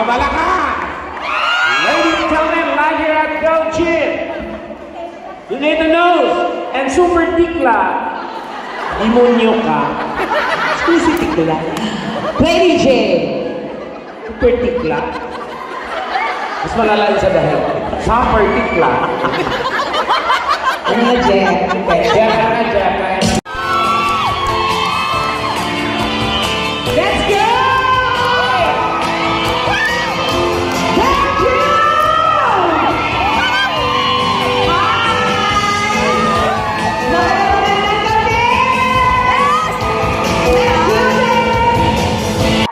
Babala ka! Ladies and gentlemen, live here at Del Chip. You need the nose and super tikla. Demonyo ka. Exclusive tikla. Lady J. Super tikla. Mas malala yun sa dahil. Super tikla. Ano na, Jen? Diyan ka na, diyan ka. Let's go! Let's go!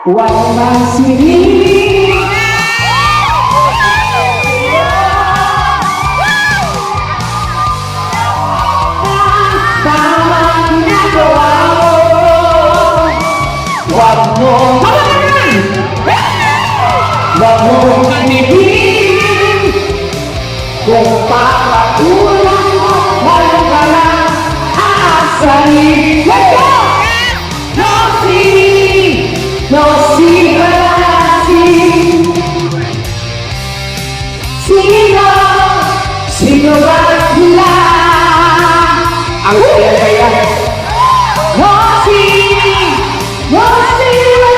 Walang sining tamang ginagawa mo. Wag mo manibig kung papatulan mo walang ka lang aasahin. Let's go! No singing, no sigalasing. Sino ba sila? Ang kaya-kaya. No singing, no sigalasing.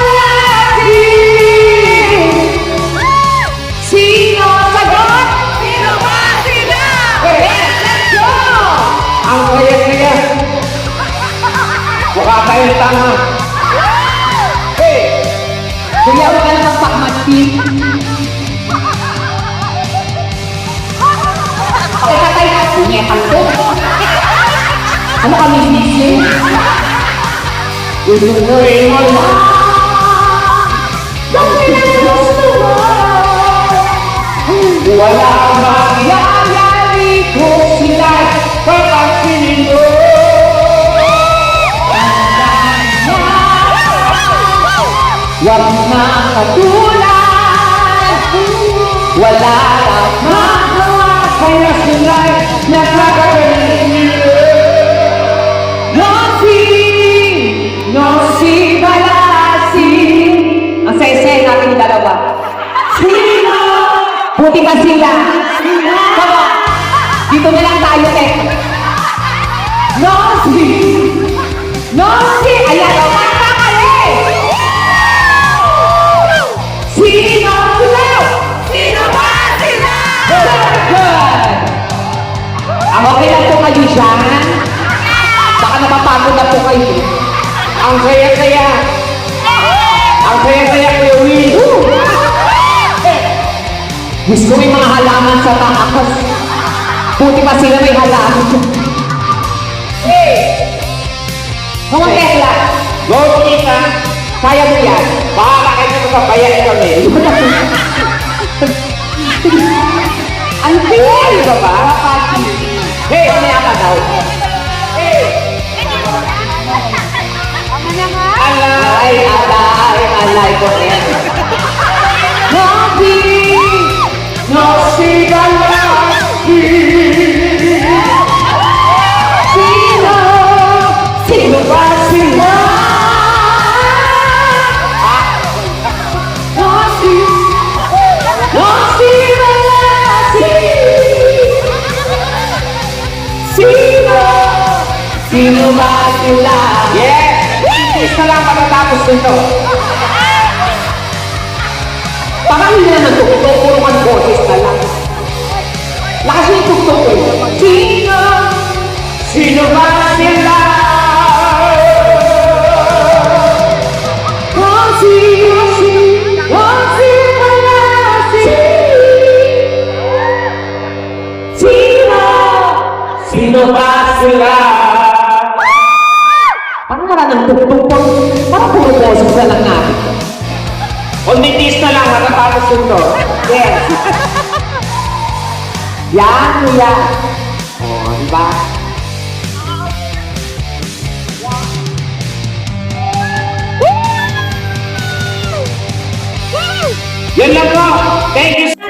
Sino sagot? Sino ba sila? Let's go! Ang kaya-kaya. Mukha kayong tanga. Hey! Kuya, wala na magpakmatin. Pakikatay na, punyetang to. Ano kami sisi? Gustuin mo lang. Yung pinagusto mo. Wala Yayari ko sila. papansinin mo. Huwag makatulan. Wala lang magawa. Kaya sila'y nakakagaling. No sing, no sigalasing. Ang saya-saya natin dalawa. Sino? Buti ba sila? Come on. Dito na lang tayo, Tek. No sing, no sing. Ayan, o, kakakali. Sino sila? Sino ba sila? Good. Ang okay lang po kayo dyan. Baka napapagod na po kayo. Ang kaya-kaya. Ang kaya-kaya Kuya Will. Gusto ko yung mga halaman sa taas. Buti pa sila may halaman. Mga tekla, Go, kita. kaya mo yan. Bahala kayo sa bayan kami. Ang tingin! Ano ba? Hey, mamaya ka daw. Alay ko rin. No sing, no sigalasing. Sino ba sila? No sing, no sigalasing. Sino ba sila? Yes! Isa lang matatapos nito. Parang hindi naman tugtog, puro kan boses na lang. Lakas yung tugtog ko. Sino ba sila? Sino ba sila? Parang wala ng tugtog po. Parang puro boses na lang natin. Kunditis na lang matatapos nito. Yes. Yan, kuya. O, diba? Yan lang po. Thank you.